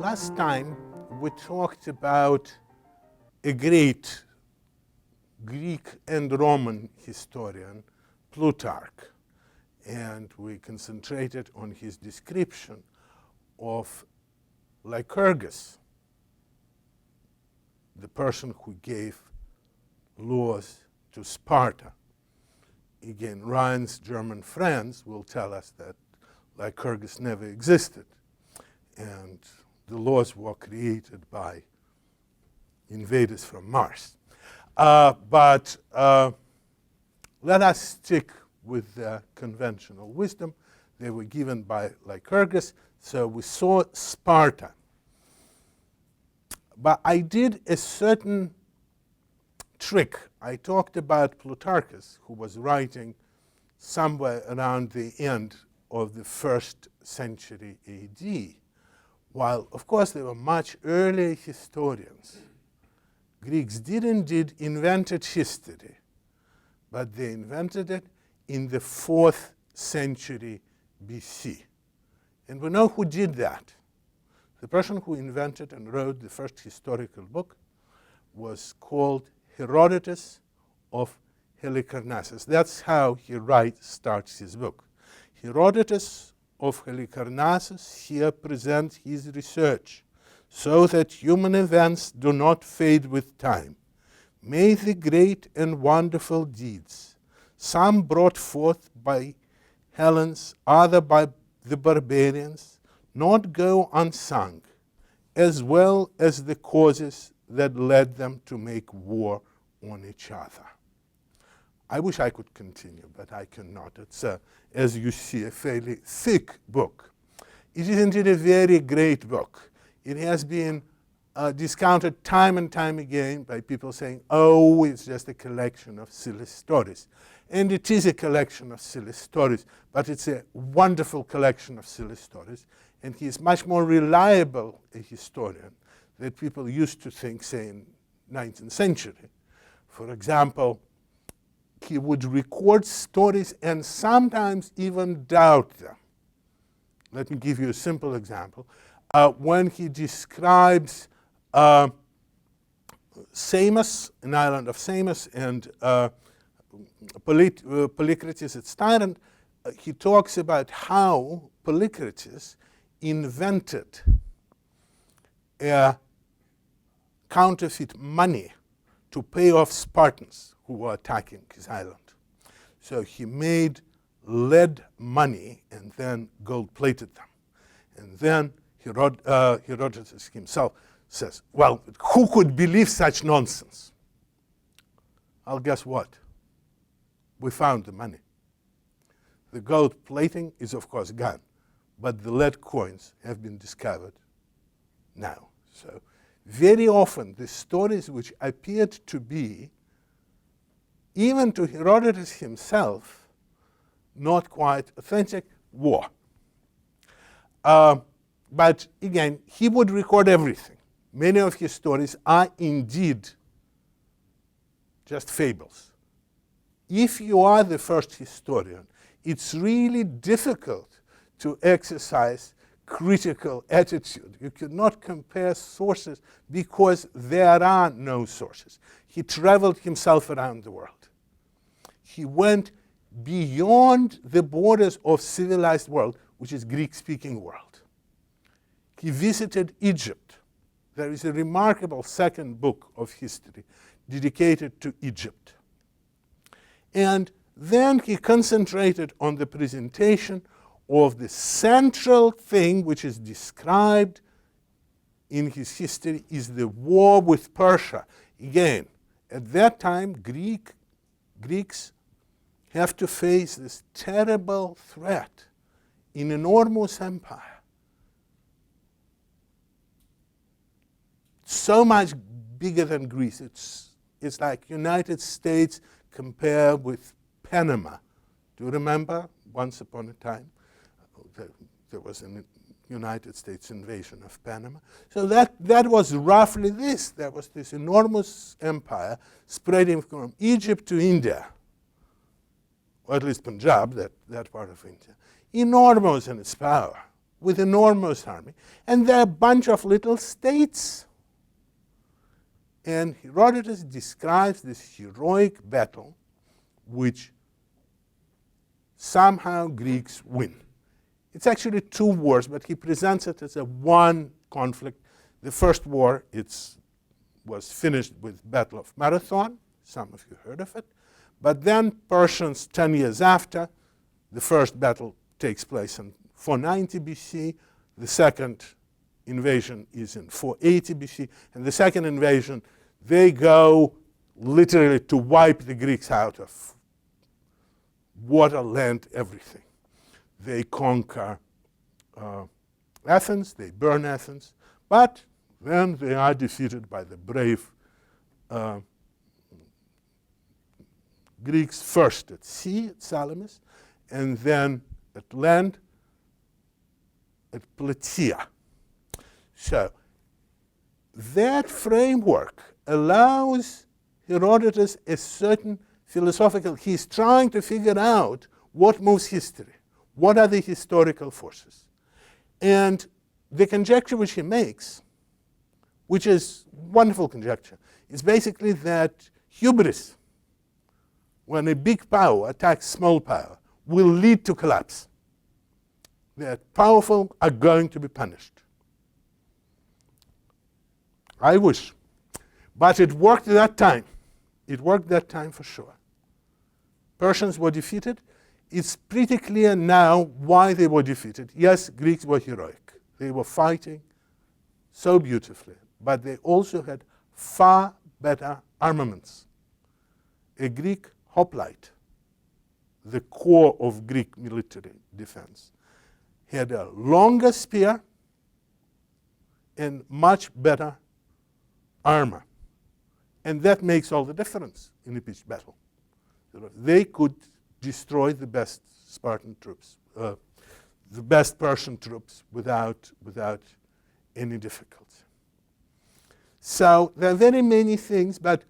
Last time we talked about a great Greek and Roman historian, Plutarch, and we concentrated on his description of Lycurgus, the person who gave laws to Sparta. Again, Ryan's German friends will tell us that Lycurgus never existed, and the laws were created by invaders from Mars. But let us stick with the conventional wisdom. They were given by Lycurgus, so we saw Sparta. But I did a certain trick. I talked about Plutarchus, who was writing somewhere around the end of the 1st century AD, while, of course, there were much earlier historians. Greeks did indeed invented history, but they invented it in the 4th century BC. And we know who did that. The person who invented and wrote the first historical book was called Herodotus of Halicarnassus. That's how he starts his book. Herodotus of Halicarnassus here presents his research so that human events do not fade with time. May the great and wonderful deeds, some brought forth by Hellenes, other by the barbarians, not go unsung, as well as the causes that led them to make war on each other. I wish I could continue, but I cannot. It's, as you see, a fairly thick book. It is indeed a very great book. It has been discounted time and time again by people saying, oh, it's just a collection of silly stories. And it is a collection of silly stories, but it's a wonderful collection of silly stories. And he is much more reliable a historian than people used to think, say, in 19th century. For example, he would record stories and sometimes even doubt them. Let me give you a simple example. When he describes Samos, an island of Samos, and Polycrates its tyrant, he talks about how Polycrates invented counterfeit money to pay off Spartans who were attacking his island. So he made lead money and then gold-plated them. And then Herodotus himself says, well, who could believe such nonsense? Well, guess what? We found the money. The gold plating is, of course, gone, but the lead coins have been discovered now. So very often, the stories which appeared to be, even to Herodotus himself, not quite authentic, war. But again, he would record everything. Many of his stories are indeed just fables. If you are the first historian, it's really difficult to exercise critical attitude. You cannot compare sources because there are no sources. He traveled himself around the world. He went beyond the borders of civilized world, which is Greek-speaking world. He visited Egypt. There is a remarkable second book of history dedicated to Egypt. And then he concentrated on the presentation of the central thing which is described in his history is the war with Persia. Again, at that time, Greeks have to face this terrible threat, an enormous empire. So much bigger than Greece. It's like United States compared with Panama. Do you remember? Once upon a time, there was a United States invasion of Panama. So that was roughly this. There was this enormous empire spreading from Egypt to India, or at least Punjab, that part of India. Enormous in its power. with enormous army. And they're a bunch of little states. And Herodotus describes this heroic battle which somehow Greeks win. It's actually two wars, but he presents it as a one conflict. The first war was finished with Battle of Marathon. Some of you heard of it. But then Persians, 10 years after, the first battle takes place in 490 BC. The second invasion is in 480 BC. And the second invasion, they go literally to wipe the Greeks out of water, land, everything. They conquer Athens, they burn Athens, but then they are defeated by the brave Greeks, first at sea at Salamis, and then at land at Plataea. So that framework allows Herodotus a certain philosophical, he's trying to figure out what moves history. What are the historical forces? And the conjecture which he makes, which is wonderful conjecture, is basically that hubris, when a big power attacks small power, will lead to collapse. That powerful are going to be punished. I wish. But it worked at that time. It worked that time for sure. Persians were defeated. It's pretty clear now why they were defeated. Yes, Greeks were heroic. They were fighting so beautifully, but they also had far better armaments. A Greek hoplite, the core of Greek military defense, had a longer spear and much better armor. And that makes all the difference in a pitched battle. They could destroy the best Spartan troops, the best Persian troops without any difficulty. So there are very many things, but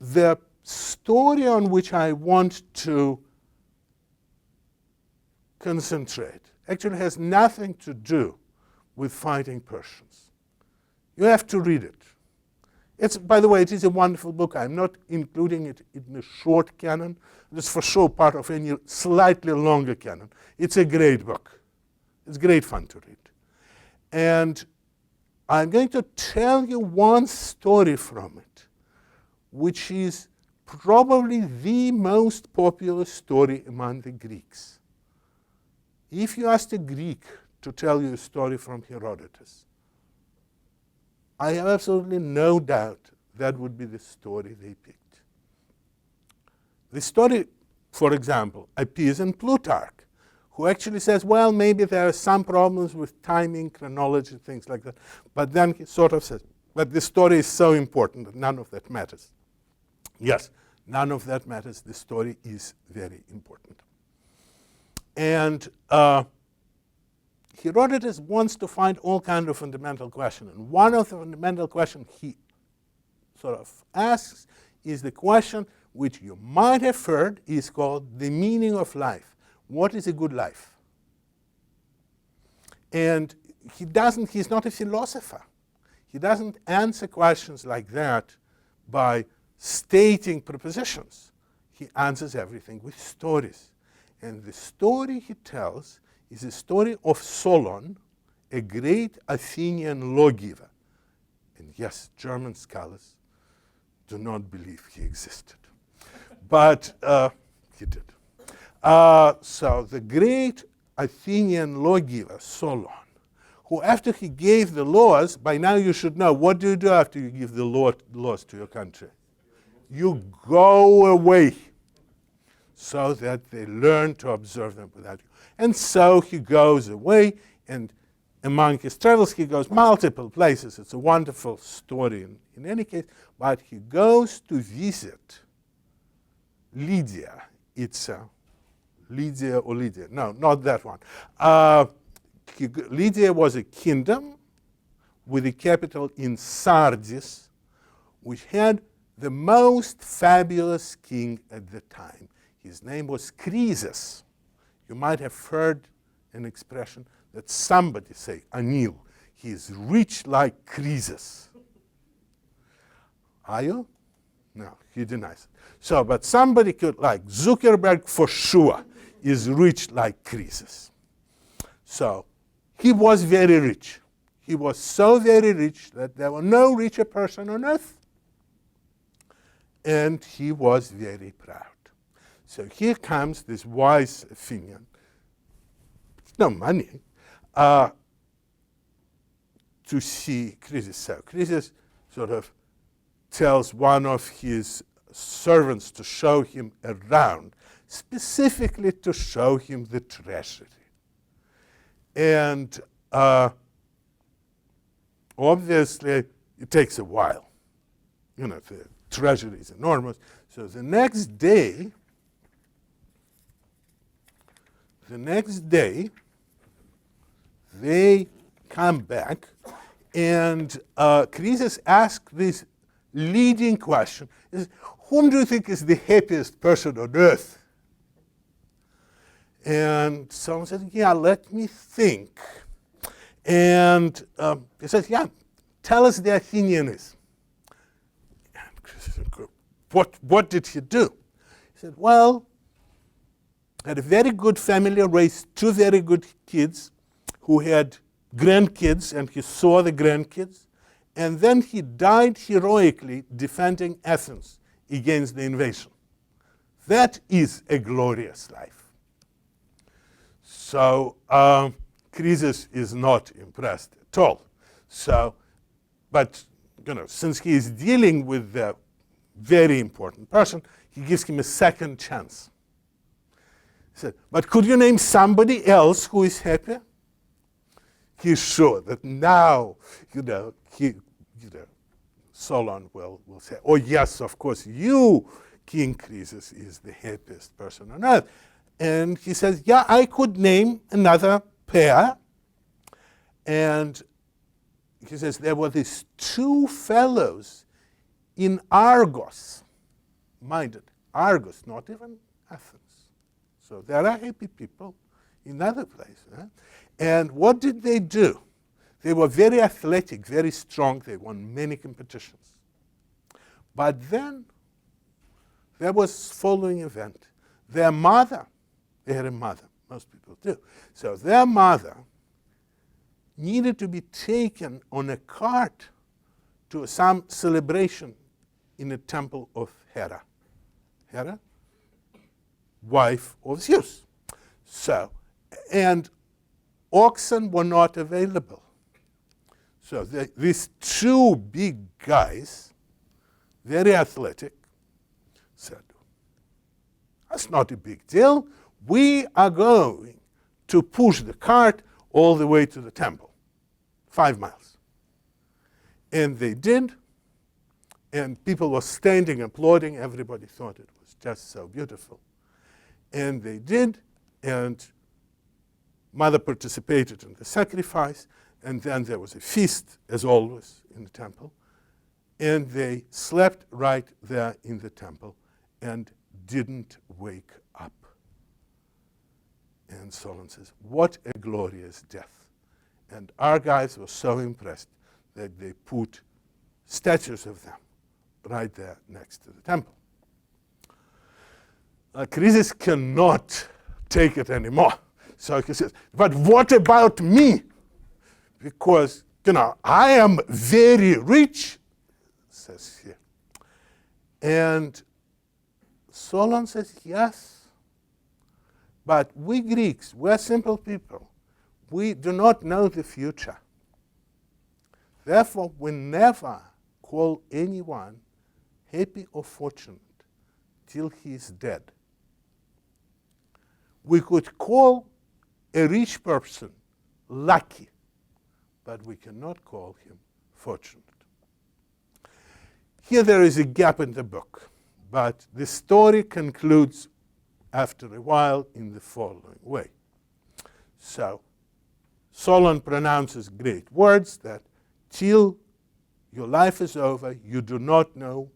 the story on which I want to concentrate actually has nothing to do with fighting Persians. You have to read it. By the way, it is a wonderful book. I'm not including it in the short canon. It's for sure part of any slightly longer canon. It's a great book. It's great fun to read. And I'm going to tell you one story from it, which is probably the most popular story among the Greeks. If you asked a Greek to tell you a story from Herodotus, I have absolutely no doubt that would be the story they picked. The story, for example, appears in Plutarch, who actually says, well, maybe there are some problems with timing, chronology, things like that. But then he sort of says, but the story is so important that none of that matters. Yes, none of that matters. The story is very important. And Herodotus wants to find all kinds of fundamental questions. And one of the fundamental questions he sort of asks is the question which you might have heard is called the meaning of life. What is a good life? And he's not a philosopher. He doesn't answer questions like that by stating propositions. He answers everything with stories. And the story he tells is a story of Solon, a great Athenian lawgiver. And yes, German scholars do not believe he existed. But he did. So the great Athenian lawgiver, Solon, who after he gave the laws, by now you should know, what do you do after you give the laws to your country? You go away so that they learn to observe them without you. And so he goes away, and among his travels, he goes multiple places. It's a wonderful story in any case, but he goes to visit Lydia. It's Lydia or Lydia. No, not that one. Lydia was a kingdom with a capital in Sardis, which had the most fabulous king at the time. His name was Croesus. You might have heard an expression, that somebody say, Anil, he is rich like Croesus. Are you? No, he denies it. So, but somebody could, like Zuckerberg for sure, is rich like Croesus. So, he was very rich. He was so very rich that there was no richer person on earth. And he was very proud. So here comes this wise Athenian, no money, to see Croesus. So Croesus sort of tells one of his servants to show him around, specifically to show him the treasury. And obviously, it takes a while. You know, the treasury is enormous. So the next day, they come back, and Croesus asks this leading question: whom do you think is the happiest person on earth? And someone said, yeah, let me think. And he says, yeah, tell us the Athenian is. And Croesus said, what did he do? He said, well, had a very good family, raised two very good kids who had grandkids, and he saw the grandkids. And then he died heroically defending Athens against the invasion. That is a glorious life. So Croesus is not impressed at all. So, but you know, since he is dealing with a very important person, he gives him a second chance. He said, but could you name somebody else who is happy? He's sure that now, Solon will say, oh yes, of course, you, King Croesus, is the happiest person on earth. And he says, yeah, I could name another pair. And he says, there were these two fellows in Argos. Mind it, Argos, not even Athens. So there are happy people in other places. And what did they do? They were very athletic, very strong. They won many competitions. But then there was following event. Their mother, they had a mother, most people do. So their mother needed to be taken on a cart to some celebration in a temple of Hera. Hera, wife of Zeus. So, and oxen were not available. So these two big guys, very athletic, said, that's not a big deal. We are going to push the cart all the way to the temple, 5 miles. And they did, and people were standing, applauding. Everybody thought it was just so beautiful. And they did, and mother participated in the sacrifice, and then there was a feast, as always, in the temple. And they slept right there in the temple and didn't wake up. And Solon says, what a glorious death. And our guys were so impressed that they put statues of them right there next to the temple. Croesus cannot take it anymore. So he says, but what about me? Because, I am very rich, says here. And Solon says, yes. But we Greeks, we're simple people. We do not know the future. Therefore, we never call anyone happy or fortunate till he is dead. We could call a rich person lucky, but we cannot call him fortunate. Here there is a gap in the book, but the story concludes after a while in the following way. So Solon pronounces great words that till your life is over, you do not know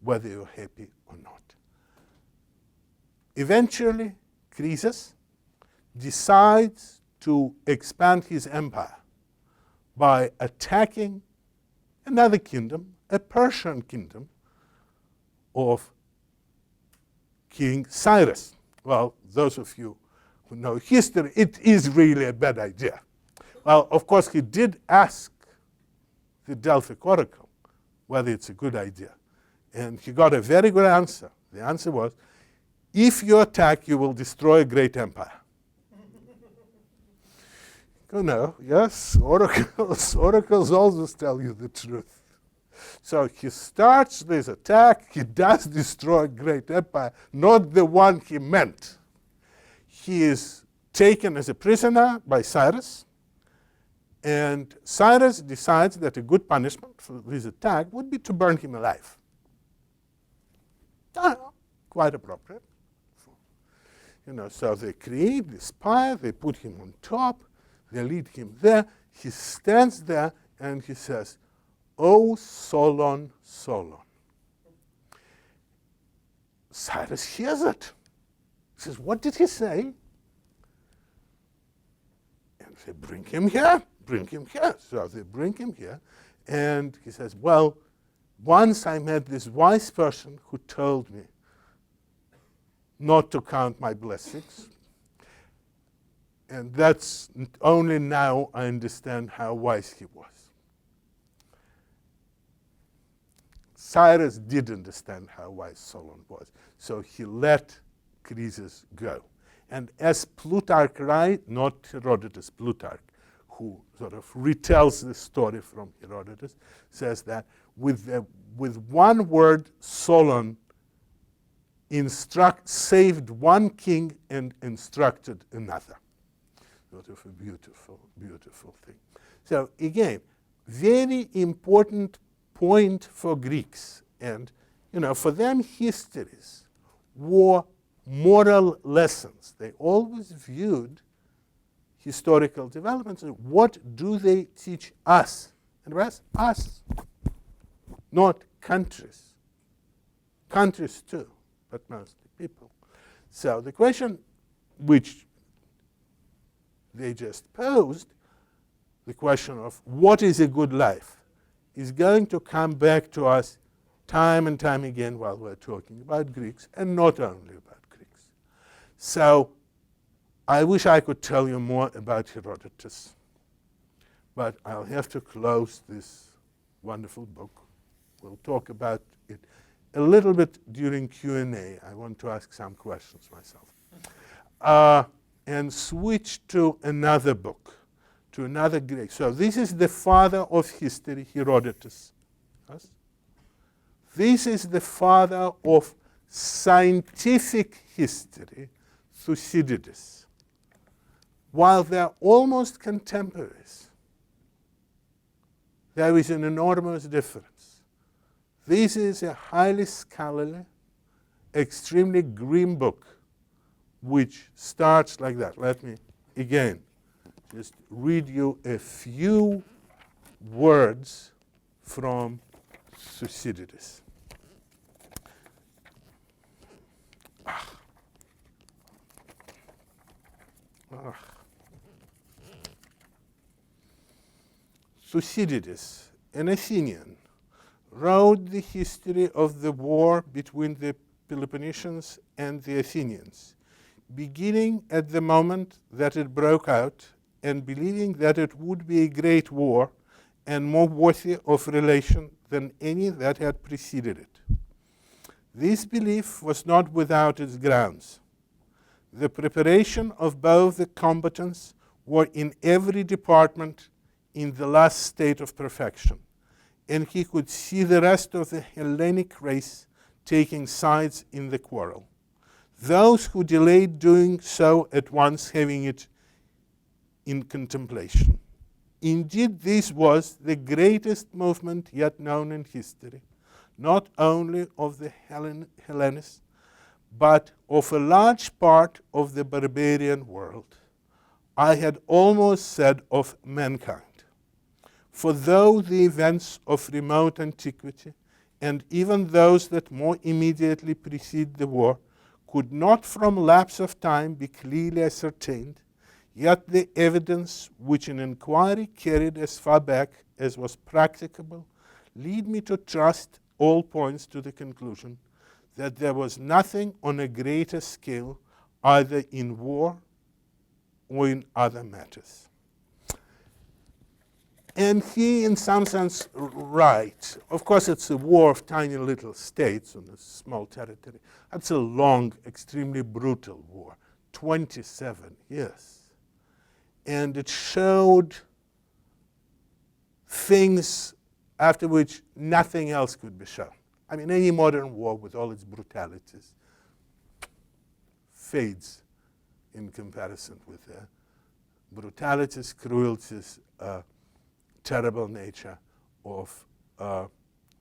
whether you're happy or not. Eventually, Croesus decides to expand his empire by attacking another kingdom, a Persian kingdom of King Cyrus. Well, those of you who know history, it is really a bad idea. Well, of course, he did ask the Delphic oracle whether it's a good idea. And he got a very good answer. The answer was, if you attack, you will destroy a great empire. You know, yes, oracles always tell you the truth. So he starts this attack. He does destroy a great empire, not the one he meant. He is taken as a prisoner by Cyrus. And Cyrus decides that a good punishment for his attack would be to burn him alive. Quite appropriate. So they create this pyre, they put him on top, they lead him there. He stands there and he says, "O Solon, Solon." Cyrus hears it. He says, "What did he say?" And they bring him here. Bring him here. So they bring him here. And he says, "Well, once I met this wise person who told me not to count my blessings. And that's only now I understand how wise he was." Cyrus did understand how wise Solon was. So he let Croesus go. And as Plutarch writes, not Herodotus, Plutarch, who sort of retells the story from Herodotus, says that with one word, Solon saved one king and instructed another. Sort of a beautiful, beautiful thing. So again, very important point for Greeks. And, for them, histories were moral lessons. They always viewed historical developments. What do they teach us? And us, not countries. Countries too, but mostly people. So the question which they just posed, the question of what is a good life, is going to come back to us time and time again while we're talking about Greeks, and not only about Greeks. So I wish I could tell you more about Herodotus, but I'll have to close this wonderful book. We'll talk about it a little bit during Q&A. I want to ask some questions myself. And switch to another book, to another Greek. So this is the father of history, Herodotus. Yes? This is the father of scientific history, Thucydides. While they're almost contemporaries, there is an enormous difference. This is a highly scholarly, extremely grim book, which starts like that. Let me, again, just read you a few words from Thucydides. Thucydides, an Athenian, wrote the history of the war between the Peloponnesians and the Athenians, beginning at the moment that it broke out and believing that it would be a great war and more worthy of relation than any that had preceded it. This belief was not without its grounds. The preparation of both the combatants were in every department in the last state of perfection, and he could see the rest of the Hellenic race taking sides in the quarrel, those who delayed doing so at once having it in contemplation. Indeed, this was the greatest movement yet known in history, not only of the Hellenists, but of a large part of the barbarian world. I had almost said of mankind. For though the events of remote antiquity, and even those that more immediately precede the war, could not from lapse of time be clearly ascertained, Yet the evidence which an inquiry carried as far back as was practicable lead me to trust all points to the conclusion that there was nothing on a greater scale either in war or in other matters. And he, in some sense, right. Of course, it's a war of tiny little states on a small territory. That's a long, extremely brutal war, 27 years. And it showed things after which nothing else could be shown. I mean, any modern war with all its brutalities fades in comparison with the brutalities, cruelties, terrible nature of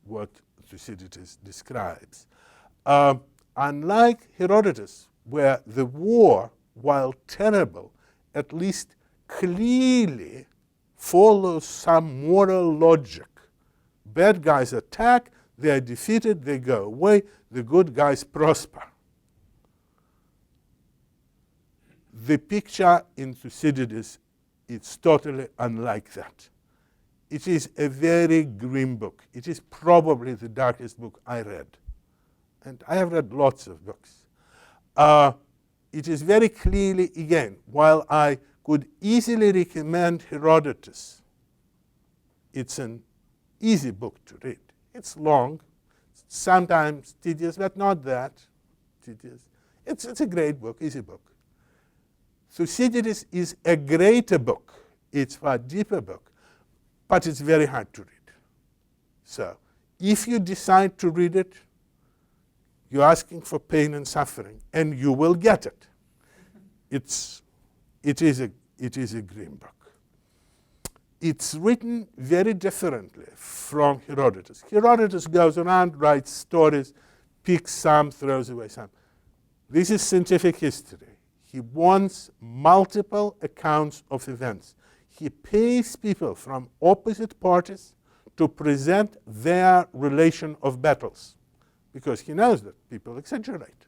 what Thucydides describes. Unlike Herodotus, where the war, while terrible, at least clearly follows some moral logic. Bad guys attack, they are defeated, they go away, the good guys prosper. The picture in Thucydides is totally unlike that. It is a very grim book. It is probably the darkest book I read. And I have read lots of books. It is very clearly, again, while I could easily recommend Herodotus, it's an easy book to read. It's long, sometimes tedious, but not that tedious. It's a great book, easy book. Thucydides is a greater book. It's a deeper book, but it's very hard to read. So if you decide to read it, you're asking for pain and suffering, and you will get it. It is a grim book. It's written very differently from Herodotus. Herodotus goes around, writes stories, picks some, throws away some. This is scientific history. He wants multiple accounts of events. He pays people from opposite parties to present their relation of battles, because he knows that people exaggerate.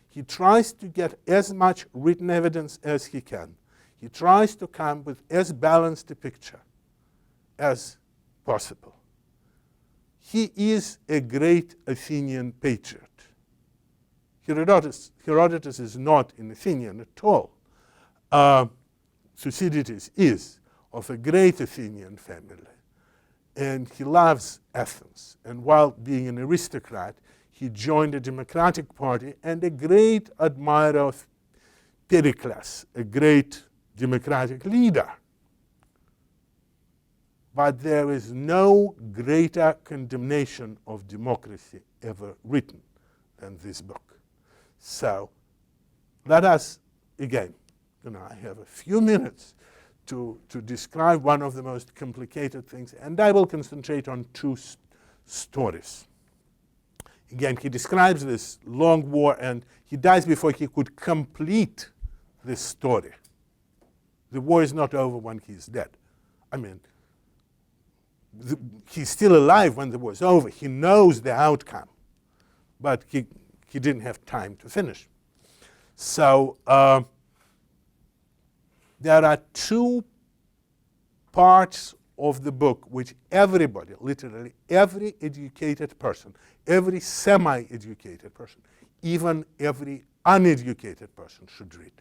He tries to get as much written evidence as he can. He tries to come with as balanced a picture as possible. He is a great Athenian patriot. Herodotus is not an Athenian at all. Thucydides is of a great Athenian family, and he loves Athens. And while being an aristocrat, he joined a democratic party and a great admirer of Pericles, a great democratic leader. But there is no greater condemnation of democracy ever written than this book. So let us, again, I have a few minutes to describe one of the most complicated things, and I will concentrate on two stories. Again, he describes this long war, and he dies before he could complete this story. The war is not over when he's dead. I mean, he's still alive when the war is over. He knows the outcome, but he didn't have time to finish. So there are two parts of the book which everybody, literally every educated person, every semi-educated person, even every uneducated person should read.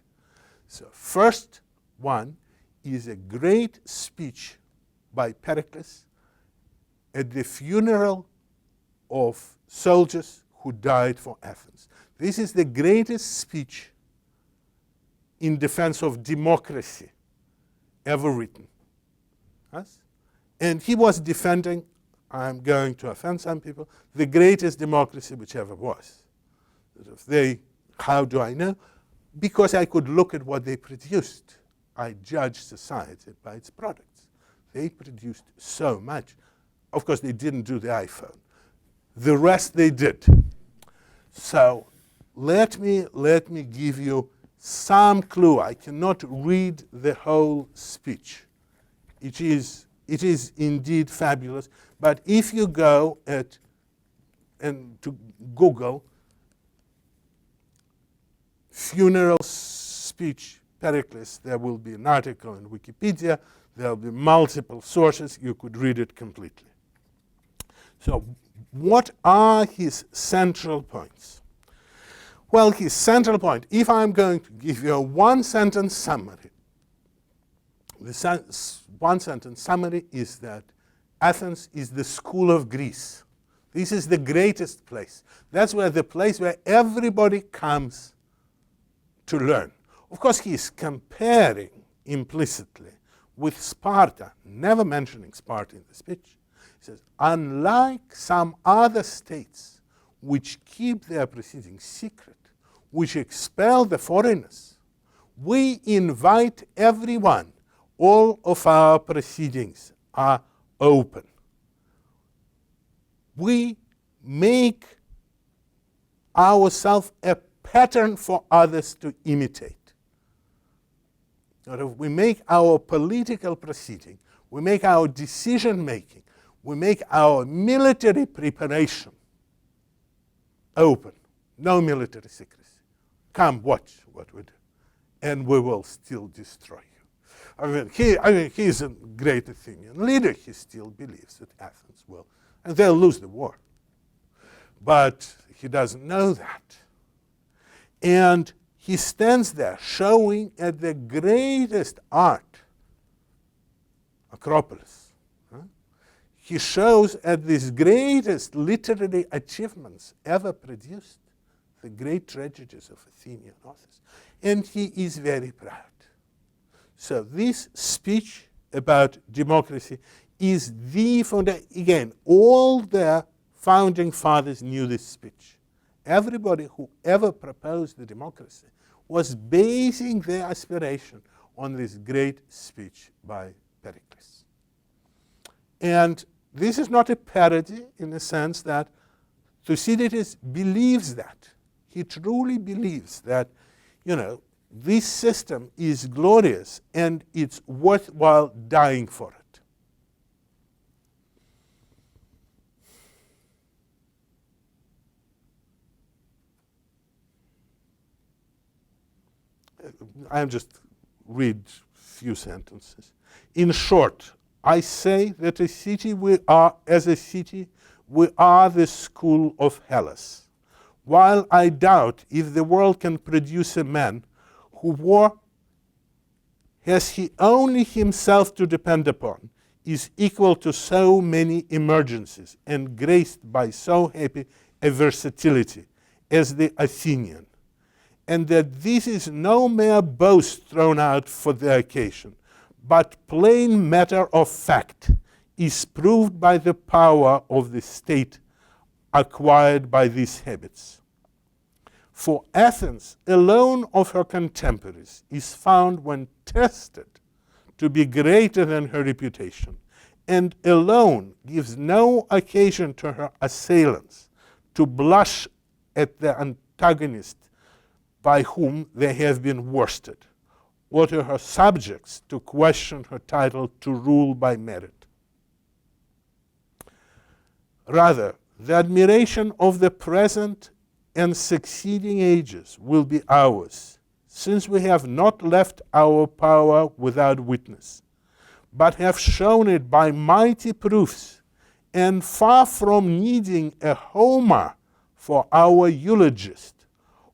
So first one is a great speech by Pericles at the funeral of soldiers who died for Athens. This is the greatest speech in defense of democracy ever written. Yes? And he was defending, I'm going to offend some people, the greatest democracy which ever was. How do I know? Because I could look at what they produced. I judged society by its products. They produced so much. Of course, they didn't do the iPhone. The rest they did. So let me give you some clue. I cannot read the whole speech. It is indeed fabulous. But if you go to Google funeral speech Pericles, there will be an article in Wikipedia. There will be multiple sources. You could read it completely. So what are his central points? Well, his central point, if I'm going to give you a one-sentence summary, the one-sentence summary is that Athens is the school of Greece. This is the greatest place. That's where the place where everybody comes to learn. Of course, he is comparing implicitly with Sparta, never mentioning Sparta in the speech. He says, unlike some other states which keep their proceedings secret, which expel the foreigners, we invite everyone. All of our proceedings are open. We make ourselves a pattern for others to imitate. We make our political proceeding, we make our decision-making, we make our military preparation open. No military secrecy. Come watch what we do, and we will still destroy you. I mean, he is a great Athenian leader. He still believes that Athens will, and they'll lose the war. But he doesn't know that. And he stands there showing at the greatest art, Acropolis. He shows at these greatest literary achievements ever produced, the great tragedies of Athenian authors. And he is very proud. So this speech about democracy is the foundation. Again, all the founding fathers knew this speech. Everybody who ever proposed the democracy was basing their aspiration on this great speech by Pericles. And this is not a parody in the sense that Thucydides believes that. He truly believes that, this system is glorious and it's worthwhile dying for it. I'll just read a few sentences. In short, I say that as a city, we are the school of Hellas. While I doubt if the world can produce a man who has he only himself to depend upon, is equal to so many emergencies, and graced by so happy a versatility as the Athenian, and that this is no mere boast thrown out for the occasion, but plain matter of fact, is proved by the power of the state acquired by these habits. For Athens alone of her contemporaries is found, when tested, to be greater than her reputation, and alone gives no occasion to her assailants to blush at the antagonist by whom they have been worsted, or to her subjects to question her title to rule by merit. Rather, the admiration of the present and succeeding ages will be ours, since we have not left our power without witness, but have shown it by mighty proofs, and far from needing a Homer for our eulogist,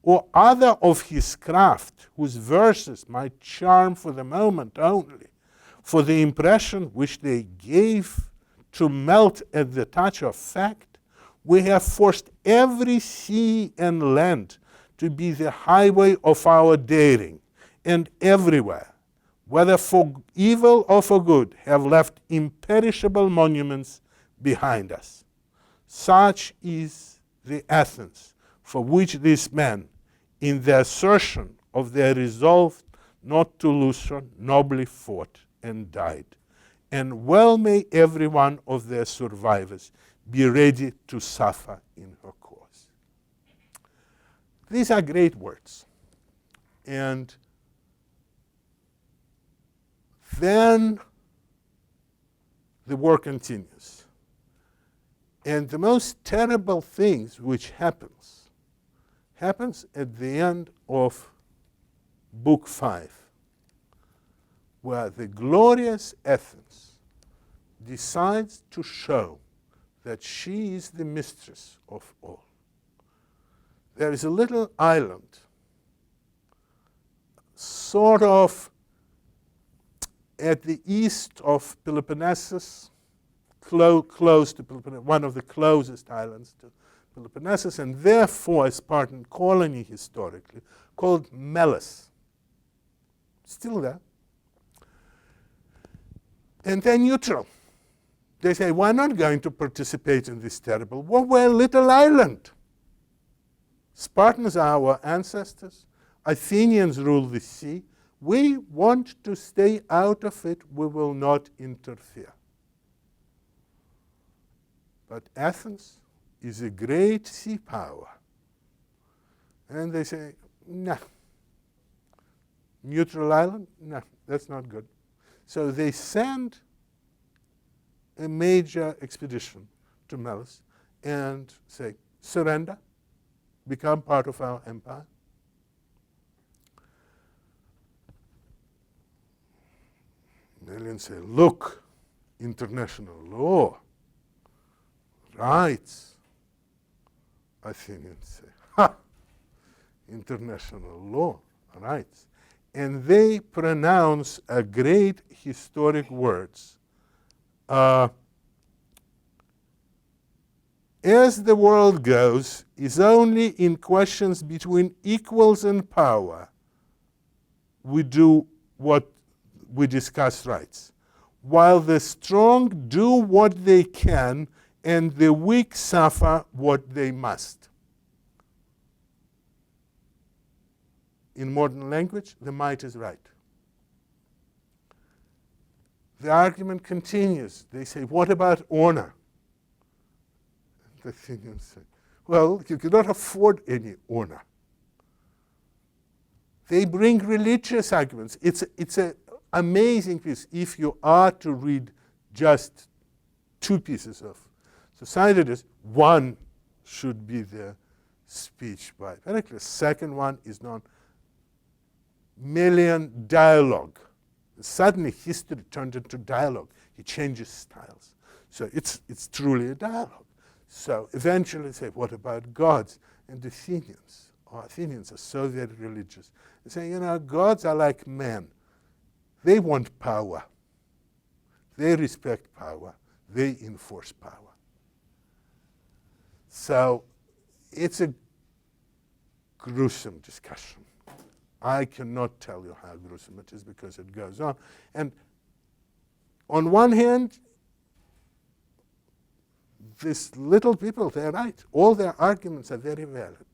or other of his craft, whose verses might charm for the moment only, for the impression which they gave to melt at the touch of fact, we have forced every sea and land to be the highway of our daring, and everywhere, whether for evil or for good, have left imperishable monuments behind us. Such is the Athens for which these men, in the assertion of their resolve not to lose her, nobly fought and died. And well may every one of their survivors be ready to suffer in her cause. These are great words. And then the war continues. And the most terrible things which happens at the end of Book 5. where the glorious Athens decides to show that she is the mistress of all. There is a little island, sort of at the east of Peloponnesus, close to Peloponnesus, one of the closest islands to Peloponnesus, and therefore a Spartan colony historically, called Melis. Still there. And they're neutral. They say, we're not going to participate in this terrible war. We're a little island. Spartans are our ancestors. Athenians rule the sea. We want to stay out of it. We will not interfere. But Athens is a great sea power. And they say, no. Neutral island? No, that's not good. So they send a major expedition to Melis and say, surrender, become part of our empire. Melians say, look, international law, rights. Athenians say, ha, international law, rights. And they pronounce a great historic words. As the world goes, is only in questions between equals in power we do what we discuss rights, while the strong do what they can and the weak suffer what they must. In modern language, the might is right. The argument continues. They say, what about honor? The Athenians say, well, you cannot afford any honor. They bring religious arguments. It's an amazing piece if you are to read just two pieces of Thucydides. One should be the speech by Pericles. Second one is Melian dialogue. Suddenly history turned into dialogue. He changes styles. So it's truly a dialogue. So eventually they say, what about gods? And Athenians are so very religious. They say, gods are like men. They want power. They respect power. They enforce power. So it's a gruesome discussion. I cannot tell you how gruesome it is because it goes on. And on one hand, these little people, they're right. All their arguments are very valid.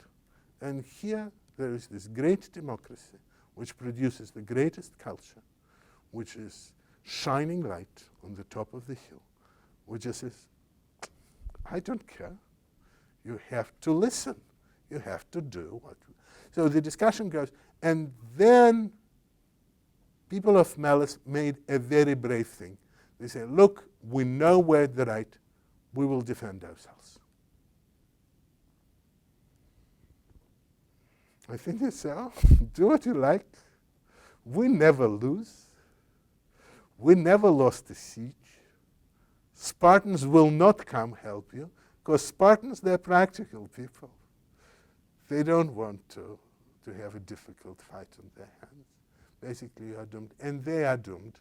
And here there is this great democracy which produces the greatest culture, which is shining light on the top of the hill, which just says, I don't care. You have to listen. You have to do what. So the discussion goes, and then people of Melis made a very brave thing. They say, look, we know we're the right. We will defend ourselves. I think they say, do what you like. We never lose. We never lost a siege. Spartans will not come help you, because Spartans, they're practical people. They don't want to have a difficult fight on their hands. Basically, you are doomed, and they are doomed.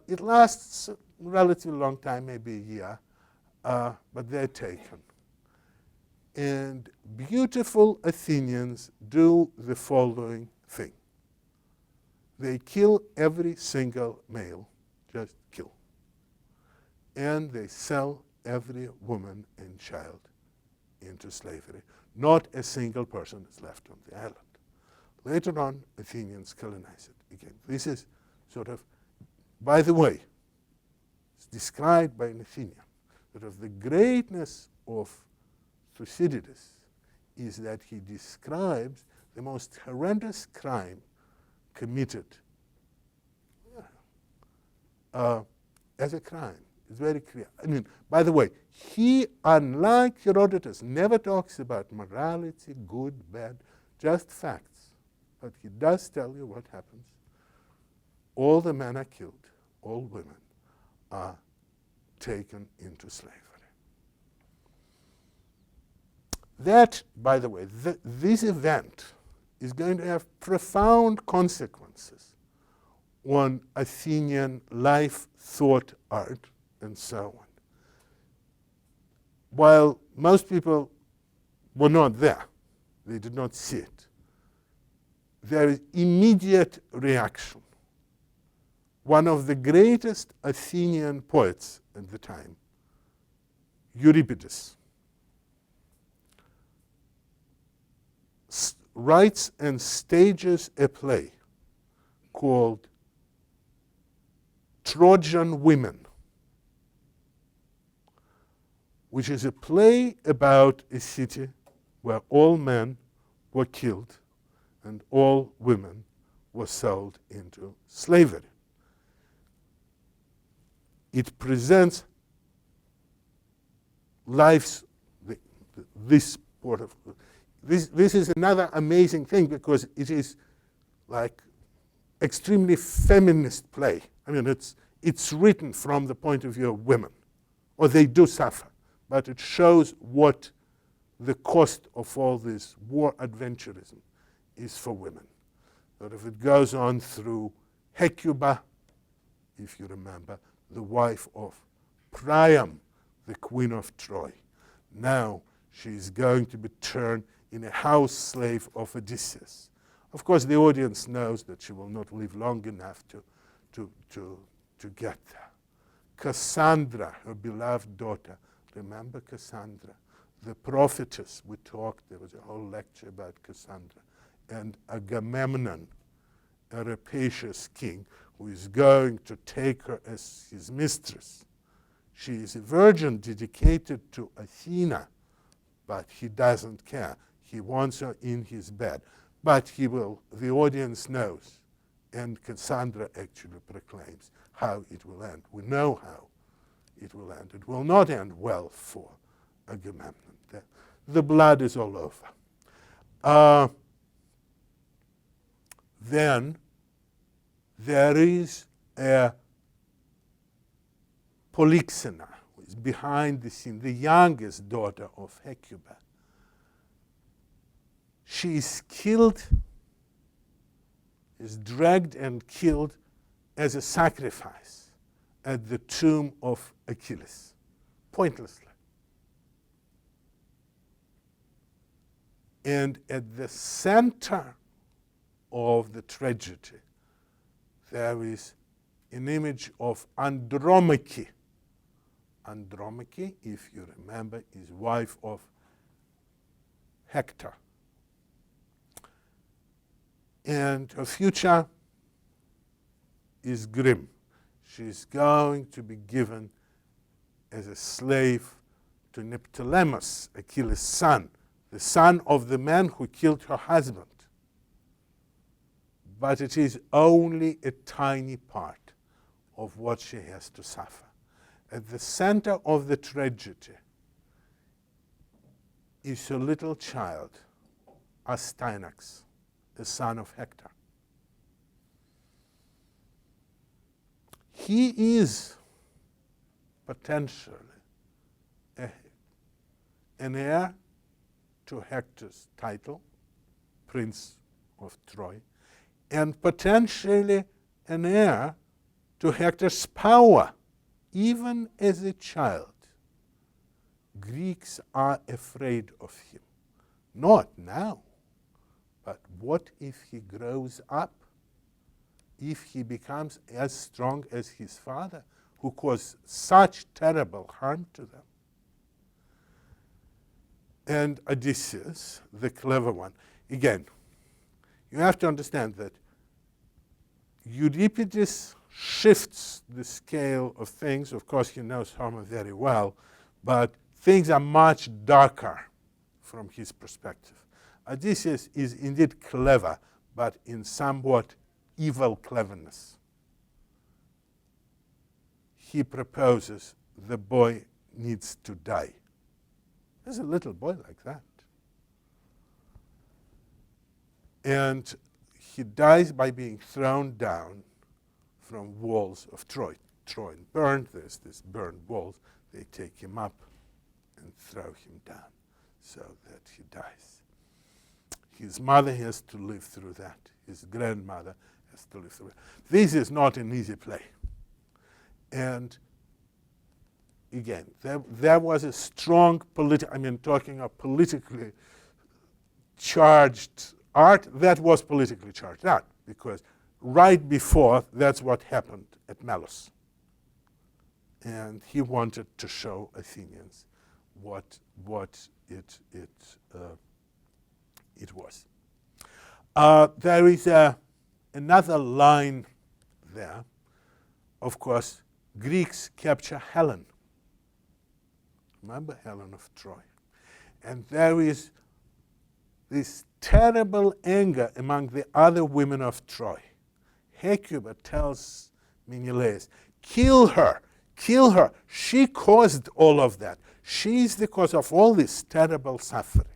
It lasts a relatively long time, maybe a year, but they're taken. And beautiful Athenians do the following thing. They kill every single male, just kill. And they sell every woman and child into slavery. Not a single person is left on the island. Later on, Athenians colonize it again. This is sort of, by the way, it's described by an Athenian, that of the greatness of Thucydides is that he describes the most horrendous crime committed as a crime. It's very clear. I mean, by the way, he, unlike Herodotus, never talks about morality, good, bad, just facts. But he does tell you what happens. all the men are killed, all women are taken into slavery. That, by the way, this event is going to have profound consequences on Athenian life, thought, art, and so on. While most people were not there, they did not see it, there is immediate reaction. One of the greatest Athenian poets at the time, Euripides, writes and stages a play called Trojan Women, which is a play about a city where all men were killed and all women were sold into slavery. It presents life's, this part of, this is another amazing thing because it is like extremely feminist play. I mean, it's written from the point of view of women, or they do suffer, but it shows what the cost of all this war adventurism is for women. But if it goes on through Hecuba, if you remember, the wife of Priam, the queen of Troy. Now she is going to be turned in a house slave of Odysseus. Of course, the audience knows that she will not live long enough to get there. Cassandra, her beloved daughter, remember Cassandra? The prophetess, we talked, there was a whole lecture about Cassandra. And Agamemnon, a rapacious king, who is going to take her as his mistress. She is a virgin dedicated to Athena, but he doesn't care. He wants her in his bed. But he will, the audience knows, and Cassandra actually proclaims how it will end. We know how it will end. It will not end well for Agamemnon. The blood is all over. Then there is a Polyxena, who is behind the scene, the youngest daughter of Hecuba. She is killed, is dragged and killed as a sacrifice at the tomb of Achilles, pointlessly. And at the center of the tragedy, there is an image of Andromache. Andromache, if you remember, is wife of Hector. And her future is grim. She's going to be given as a slave to Neoptolemus, Achilles' son, the son of the man who killed her husband. But it is only a tiny part of what she has to suffer. At the center of the tragedy is a little child, Astyanax, the son of Hector. He is potentially an heir to Hector's title, Prince of Troy, and potentially an heir to Hector's power, even as a child. Greeks are afraid of him. Not now, but what if he grows up? If he becomes as strong as his father, who caused such terrible harm to them? And Odysseus, the clever one. Again, you have to understand that Euripides shifts the scale of things. Of course, he knows Homer very well, but things are much darker from his perspective. Odysseus is indeed clever, but in somewhat evil cleverness. He proposes the boy needs to die. There's a little boy like that. And he dies by being thrown down from walls of Troy. Troy burned. There's this burned walls. They take him up and throw him down so that he dies. His mother has to live through that. His grandmother has to live through it. This is not an easy play. And again, there was a strong talking of politically charged art, that was politically charged art, because right before, that's what happened at Melos. And he wanted to show Athenians what it was. There is another line there. Of course, Greeks capture Helen. Remember Helen of Troy? And there is this terrible anger among the other women of Troy. Hecuba tells Menelaus, kill her, kill her. She caused all of that. She's the cause of all this terrible suffering.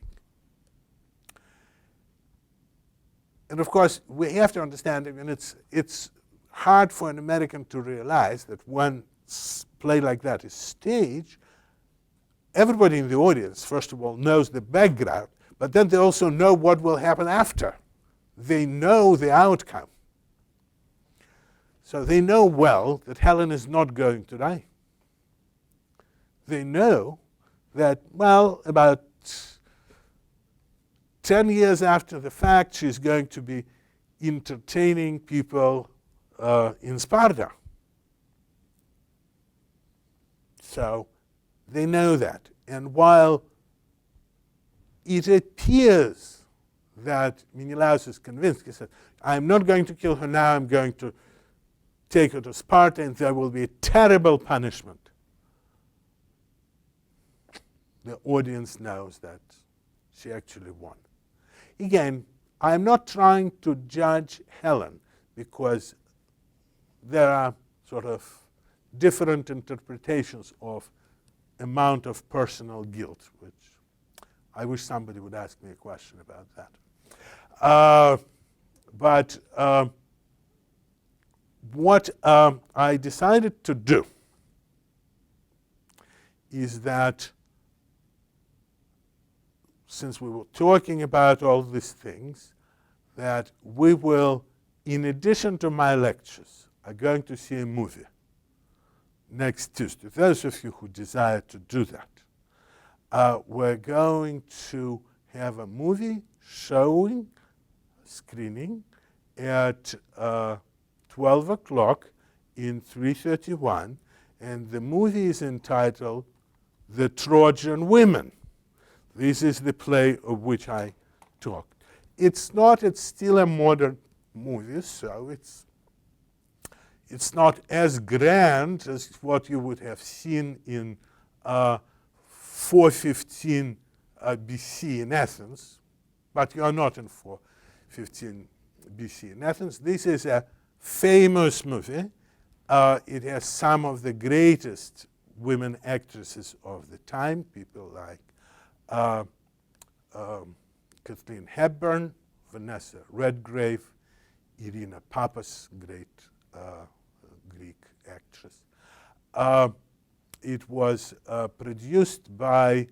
And of course, we have to understand, it's hard for an American to realize that when play like that is staged, everybody in the audience, first of all, knows the background, but then they also know what will happen after. They know the outcome. So they know well that Helen is not going to die. They know that, well, about 10 years after the fact, she's going to be entertaining people in Sparta. So they know that. And while it appears that Menelaus is convinced, he said, I'm not going to kill her now, I'm going to take her to Sparta, and there will be a terrible punishment. The audience knows that she actually won. Again, I'm not trying to judge Helen, because there are sort of different interpretations of amount of personal guilt, which I wish somebody would ask me a question about that. But what I decided to do is that, since we were talking about all these things, that we will, in addition to my lectures, are going to see a movie next Tuesday. Those of you who desire to do that, we're going to have a movie showing, screening, at 12 o'clock in 331, and the movie is entitled The Trojan Women. This is the play of which I talked. It's still a modern movie, so it's not as grand as what you would have seen in 415 BC in Athens, but you are not in 415 BC in Athens. This is a famous movie. It has some of the greatest women actresses of the time, people like Kathleen Hepburn, Vanessa Redgrave, Irina Papas, great Greek actress. It was produced by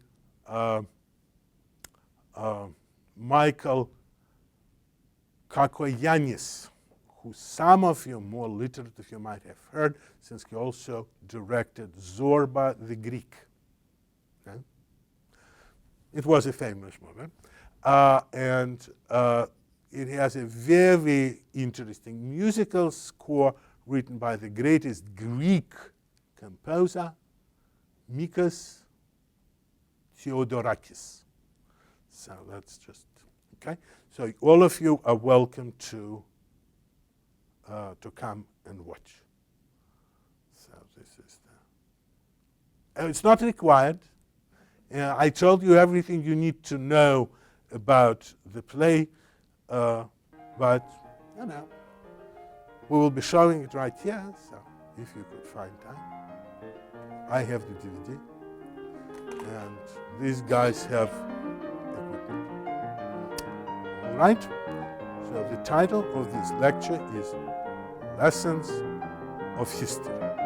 Michael Kakoyannis, who some of you more literate of you might have heard, since he also directed Zorba the Greek. Okay? It was a famous movie. And it has a very interesting musical score written by the greatest Greek composer, Mikos Theodorakis. So that's just, okay? So all of you are welcome to come and watch. So this is it's not required. I told you everything you need to know about the play, but you know, we will be showing it right here. So if you could find time, I have the DVD, and these guys have equipment. All right. So the title of this lecture is Lessons of history.